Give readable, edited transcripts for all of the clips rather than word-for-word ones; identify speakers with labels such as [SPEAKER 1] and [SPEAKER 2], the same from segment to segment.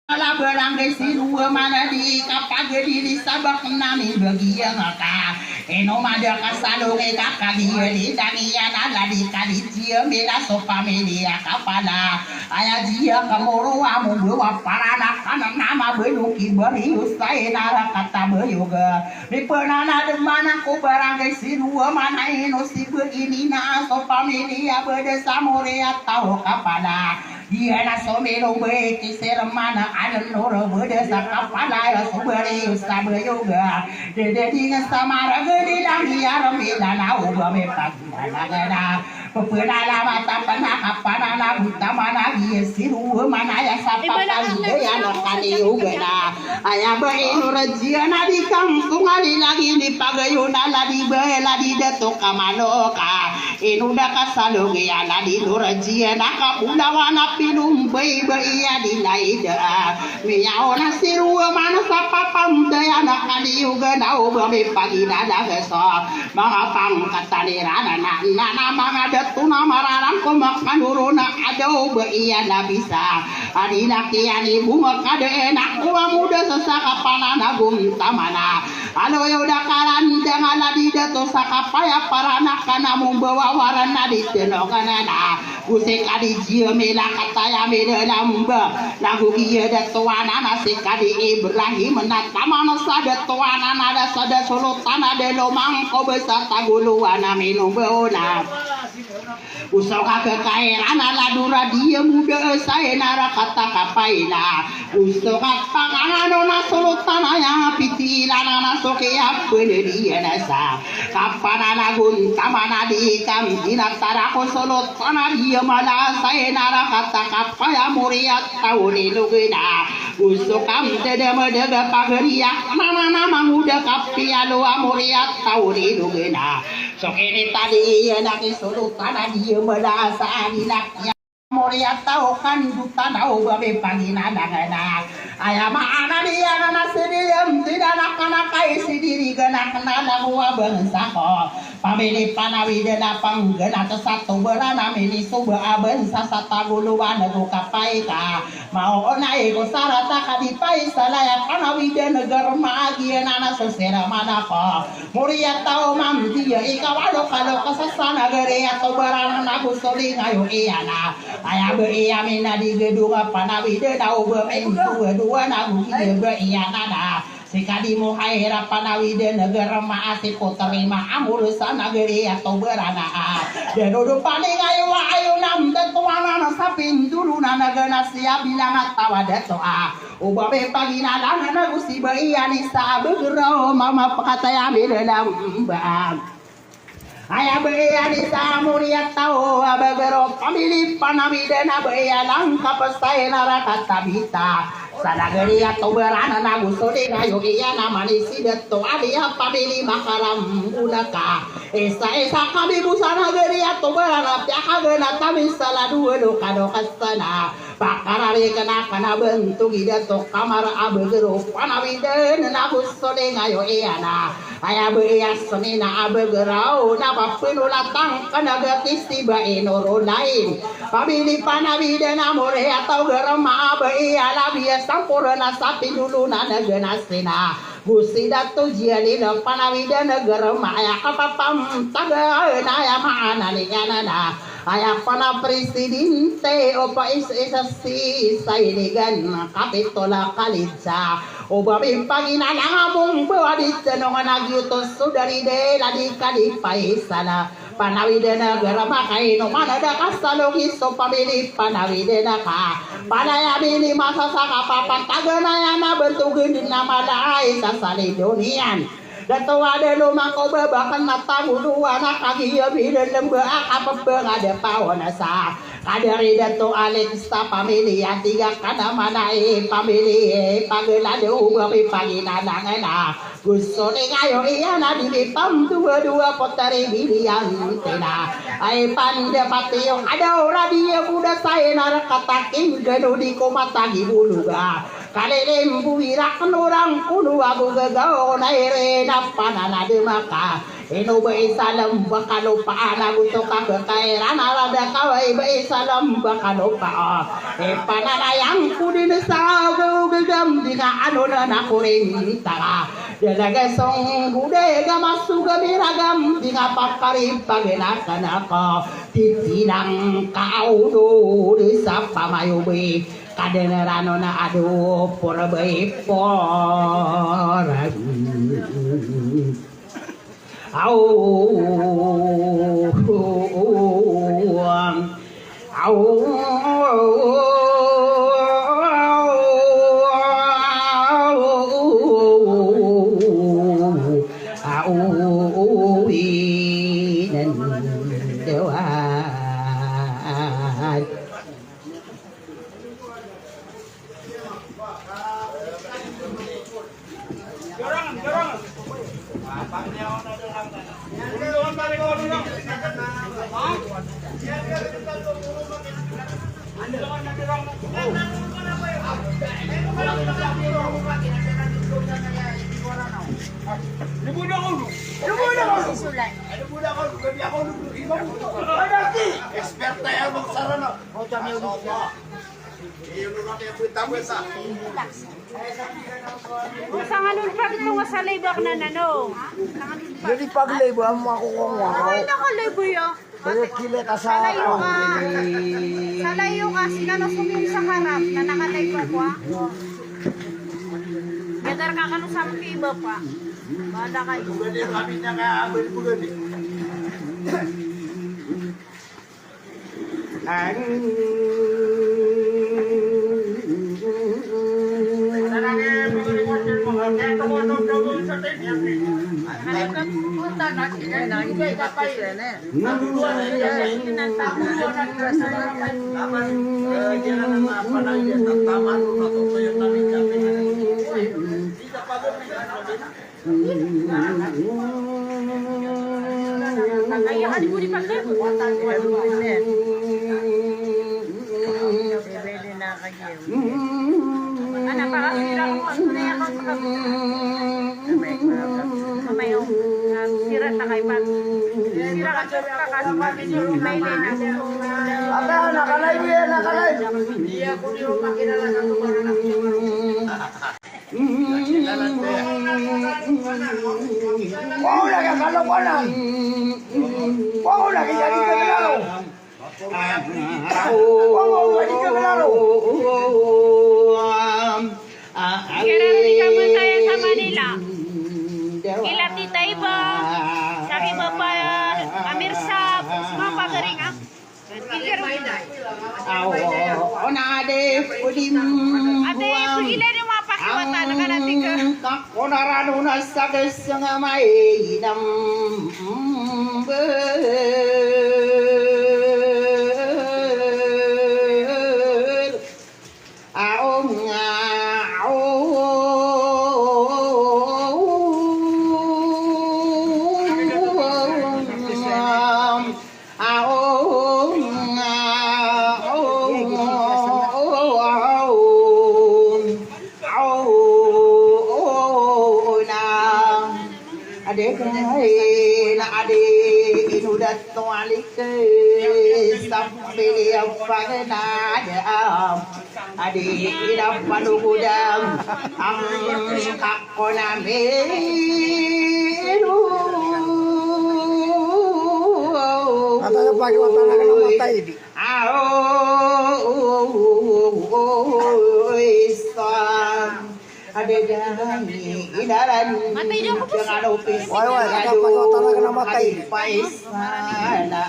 [SPEAKER 1] Ala barangay sinua mana di kapag di sabak namin bagian ka eno mada kasalo kay kakaliya di dangiyan ala di kalitia mela so pamilya kapala aya dia kamoro amo bawa parana kana nama beluki bari usai nara kata beyoga di penana de mana ko barangay sinua mana eno si begini na so pamilya bede samorea tahu kapala dia na somelo be kiser mana ada noro bede sakapala ya sobere usabe yoga de dinga samara gede dangi ya ramila na uba me pagina gada pepena la mata pana kapana na buta mana dia siru mana ya sapapa ya na kali yoga na aya be noro jia na di kampung ali lagi ni pagayuna la di be la di deto kamanoka inuda kasalo ya la di noro jia na kapulawana pilum bay ya di laida miyaona siru mana sapapam daya na kaliuga na uba me pagina da geso mga pangkatanira na mga datuna mararan ko makanuruna ada uba iya na bisa adina kiyani bunga kade enak kuwa muda sesaka panana gumtamana alo yoda karan dengan ladi dato sakapaya parana kana mumbawa warana di tenogana usik adi jia mela kataya mela lamba lagu kia datuana nasi kadi Ibrahim natamana sada tuana nada sada solotana de lomang ko besa taguluana minum beona usaha kekairan ala dura dia muda saya nara kata kapaina usaha panganan na solotana ya pitilana na sokia pele dia nasa kapana lagun tamana di kamdina tarako solotana dia mala saya nara kata kapaya muriat tauni lugina usukam dede medega pageriak mana manguda kapia loa muriat tauni lugina sokini tadi enak solotana dia merasa dilaknya Moria tahu kan duta tahu babe pagina dagana ayam anak dia anak sediem tidak nak kai sendiri gana kena gua bangsa ko pamili panawi dena panggena satu berana mili suba abensa sataguluan aku kapai ka mau onai ko sarata kadipai salaya panawi dena garma dia nana sesera mana ko Moria tahu mam dia ikawalo kalau kesasana gere atau berana nabu soli ngayo iana ayah beria mina di gedung panawi de dau bementu dua nagu dia beria nada sekali muhaira panawi de negara maasi terima amur sana geri atau berana de dodo paling ayo nam de tuana sapin dulu nana gana siap bilang tawa de toa ubabe pagi nana nagu si beria ni sa bergerau mama kata ya dalam bang ayah beya di samuria tahu abagero pamili panawi dena beya langka pesai naraka tabita sadageri atau berana nagu sode ngayo iya namani sideto alia pamili makaram unaka esa kami busana geri atau berana piaka gena kami salah dua kado kasana pakarari kena bentuk idato kamar abagero panawi dena nagu sode ngayo iya na ayah beya senina abagerau na penulatang kanaga tiba inoro lain pamili panawi dena more atau gerama beya labia sampurna sapi dulu nana genasina gusi datu jiali na panawi dena gerama ayah kapapam taga na ya maana ni nana ayah pana presidente opa isasi sailigan kapitola kalitsa obabi pagina ngamong bawa di tenongan agyutos sudari de ladi kali paisala panawi dena gerama kaino mana da kasalogi so pamili panawi dena ka panaya bini masa saka papan tagana yana bentukin nama dai sasali dunian dato ada lumang ko babakan mata bulu anak kaki ya bidan lemba apa ada pawana sa kadari dato Alex ta pamilya tiga kana manai pamilya pagelade ubabi pagina nangena gusto ni ngayo iya na dilipam dua potari bilian tena ay pande pati yung adaw radio kuda saya narakataking gano di ko matagi buluga kalilim buwirak nurang kuno ako gagaw na irena pananade maka ino ba isalam bakalo paana gusto ka kairan alada kaway ba isalam bakalo pa pananayang kudin sa nga ano na nakurinta ka. Dalagasong hude ka masugamiragam, di nga pakaripaginakan ako. Titinang kaudo sa pamayubi, kadenerano na ado porbay porag.
[SPEAKER 2] Sanganun pa ito nga sa labak na nano.
[SPEAKER 3] Jadi pag-label ang makukuha mo ako.
[SPEAKER 2] Ay, nakalabo yun.
[SPEAKER 3] Kaya kila ka sa
[SPEAKER 2] Salayo
[SPEAKER 3] ako.
[SPEAKER 2] ka. Salayo ka. Sila na sumyung sa harap na nakalibo ko. Gadar ka kanu sa mga iba pa. Bada kayo.
[SPEAKER 3] Kami na nga abel po gani.
[SPEAKER 2] Anak pakasira ko na yan ako kamayo. Sira ta kay pag. Sira ka sa kakaspa may lena.
[SPEAKER 3] Aba, nakalay niya, nakalay. Hindi ako niyo makilala ka tumara na wow, nagkakalokonan. Wow, nakikita ka lalo. Wow, nakikita ka lalo.
[SPEAKER 2] Kira kamu tayo sa Manila. Ilat ni Taiba. Saki Bapa Amir Sab. Semua pagaring ah.
[SPEAKER 1] Ade pudim
[SPEAKER 2] Ate, pagila yung mga pakiwata na kanating ka.
[SPEAKER 1] kakonarano na sa nga may number aong nga Adi ina panugudam ang kako namin.
[SPEAKER 3] Atau pakai otak nak namatay di.
[SPEAKER 1] Ada dami idaran dengan opis.
[SPEAKER 3] Wah, kata pakai otak nak namatay di.
[SPEAKER 1] Paisalam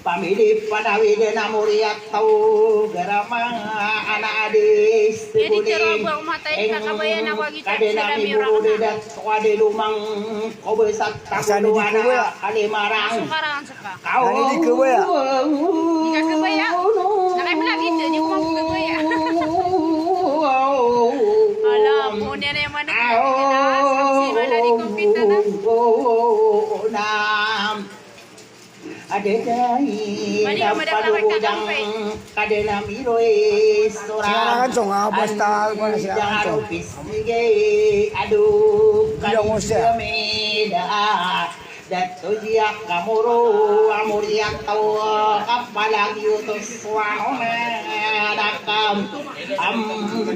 [SPEAKER 1] pamili panawi de namuriat tau garamang anak adis
[SPEAKER 2] Jadi cerobong matay kakabayan ako kita
[SPEAKER 1] kadena miburu de dat wade lumang kobesat tabuana kalimarang
[SPEAKER 2] Sukarangan suka.
[SPEAKER 1] kau
[SPEAKER 3] Nani di kebaya?
[SPEAKER 2] Di kakabaya. Nakay mo lagi dyan yung mga kakabaya. Alam mo niya na yung mga nakakita. Sabi wala di kumpita na.
[SPEAKER 1] Ada dai napalugudang kadena miroy
[SPEAKER 3] Sinangan so nga basta ko na sinangan so.
[SPEAKER 1] Aduh
[SPEAKER 3] Bilang usya.
[SPEAKER 1] meda dato dia kamuro amuriak tau kapalagi utus wanona dak akam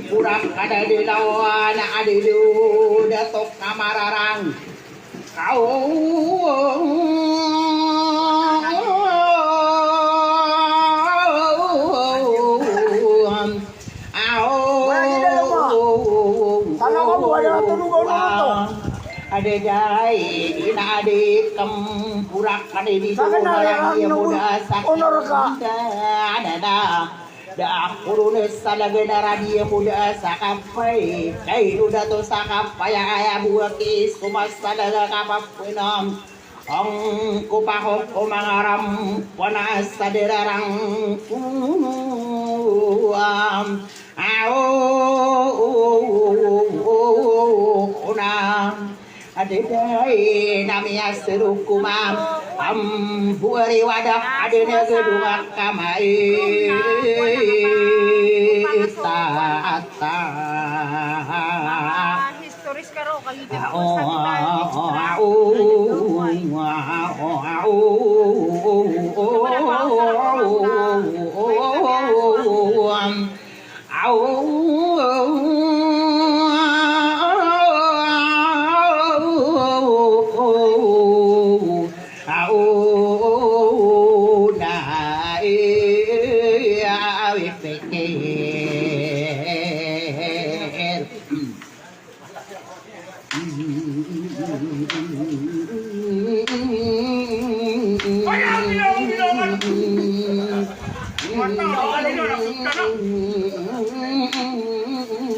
[SPEAKER 1] purak kada di lawan ada du datok kamararang kau ada dai ina ade purak kada di lawan dia muda sakit ada da kurune salagena radia muda sakapai kai udah to sakapai aya buaki sumas salaga kapapinam ong kupahok kumangaram wana saderarang kuam ao una adedai namanya serukumam buari wadah adena gedung kamai tata
[SPEAKER 2] historis karo kali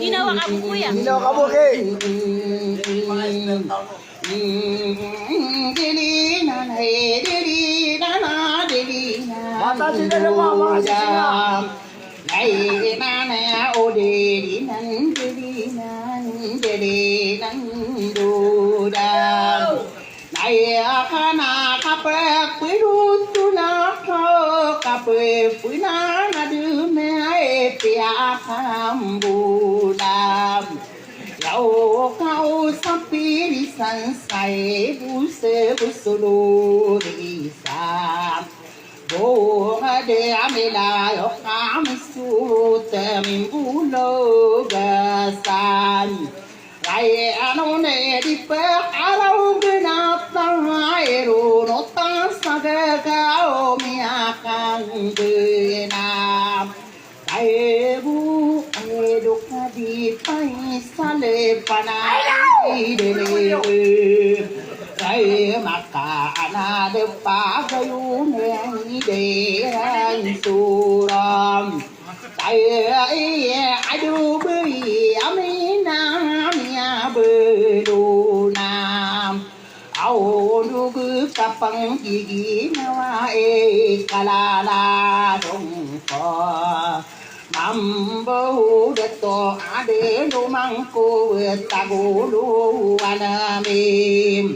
[SPEAKER 2] Ginawa ka mo kuya.
[SPEAKER 3] Ginawa ka mo kay. Mata sila na mga sila.
[SPEAKER 1] Ay mana o de nan de nan dudam nay kana kape pirutu na kape puna na dume ai pia kambudam yau kau sapi sansai buse busulu risam Boha de amela yo kamsut min bulo gasan Rai anone di pe arau genata airu nota saga o miakan genam Aibu eduk di pai sale panai dele Rai maka ana de pagayu nei de suram Rai adu bui amina mia belunam Au nugu kapang gigi nawa kalala dong ko Mambo dato ade lumangku tagulu anamim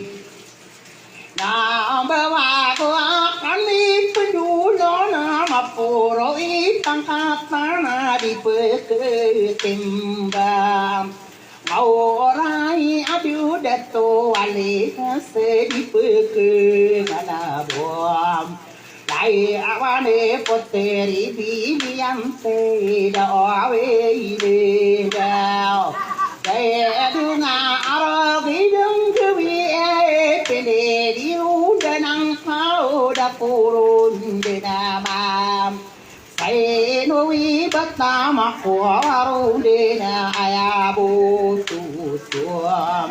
[SPEAKER 1] Nabawa ko kami pendulo na mapuro itang katana di peketimbang Maurai adu dato wali se di peketanabom Lai awane poteri bibiante da awe ide dao Daya dunga arabi dung kewi pene diu danang kau da purun denamam Sai noi batama kuaru dena ayabu tutuam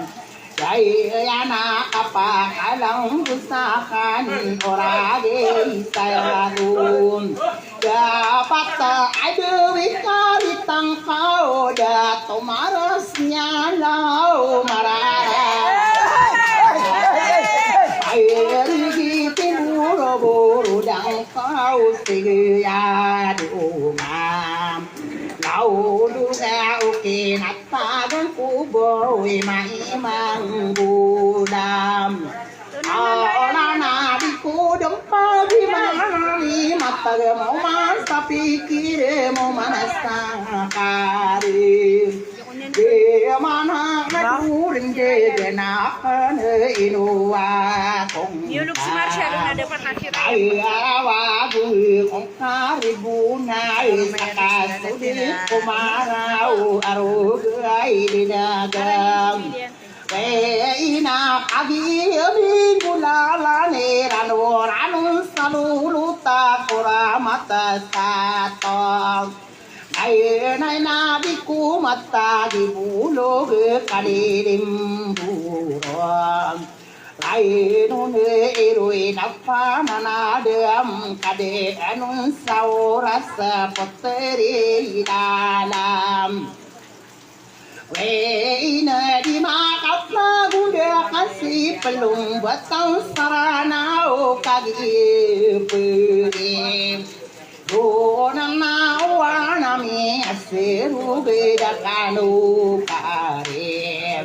[SPEAKER 1] Jai yana apa kalang usahakan orade sayadun Dapat ada wikari tangkau dato marasnya lau marah Air gitu buru-buru dan kau segia diumam Lau duga uke natagan kuboi maimang budam Alana di kudong pagi mani mata mau masa pikir mau manasakari Dia mana ngadurin dia genakan inua kong
[SPEAKER 2] Yuluk si Marcia doon na
[SPEAKER 1] Ayawagu kong karibunay sa kasudit kumaraw arugay dinagam. Ina kagiyabing gulalani rano sa luluta kuramata sa tong. Ngayon ay nabi ko mata di bulog kalilim burong. Ngayon ay iruin ang pananadam kade anong sa oras sa poteri dalam. Wena di makapagunda kasi pelong batang sarana o kagipuri. Doon nawa nami asiru beda kanu kare.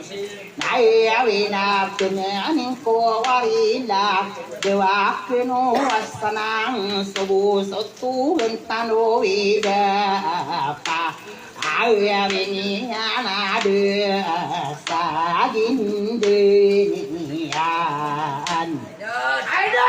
[SPEAKER 1] Naya na kunanin ko warila dewa kuno asanang subu sotuhan tano ida pa. Aya ini anade sagin denian.
[SPEAKER 3] Ayo!